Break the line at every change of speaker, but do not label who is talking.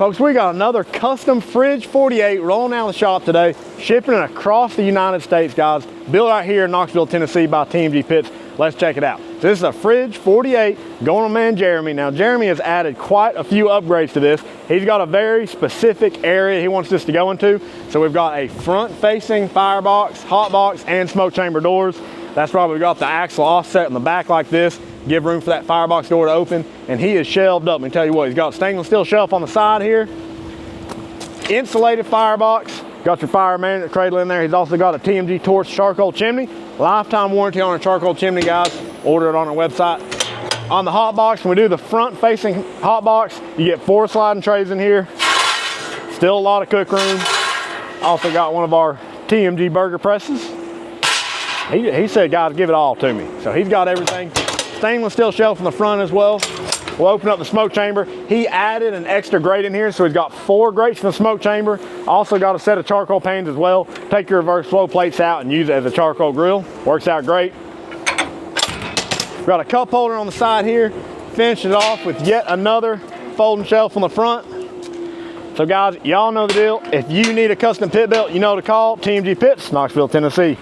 Folks, we got another custom Fridge 48 rolling out of the shop today, shipping it across the United States, guys. Built out here in Knoxville, Tennessee by TMG Pits. Let's check it out. So this is a Fridge 48 going on man Jeremy. Now Jeremy has added quite a few upgrades to this. He's got a very specific area he wants this to go into. So we've got a front facing firebox, hot box, and smoke chamber doors. That's why we've got the axle offset in the back like this. Give room for that firebox door to open. And he is shelved up. Let me tell you what, he's got a stainless steel shelf on the side here. Insulated firebox. Got your fire management cradle in there. He's also got a TMG Torch charcoal chimney. Lifetime warranty on a charcoal chimney, guys. Order it on our website. On the hot box, when we do the front facing hot box, you get 4 sliding trays in here. Still a lot of cook room. Also got one of our TMG burger presses. He said, guys, give it all to me. So he's got everything. Stainless steel shelf in the front as well. We'll open up the smoke chamber. He added an extra grate in here, so he's got 4 grates in the smoke chamber. Also got a set of charcoal pans as well. Take your reverse flow plates out and use it as a charcoal grill. Works out great. We've got a cup holder on the side here. Finish it off with yet another folding shelf on the front. So guys, y'all know the deal. If you need a custom pit belt, you know to call TMG Pits, Knoxville, Tennessee.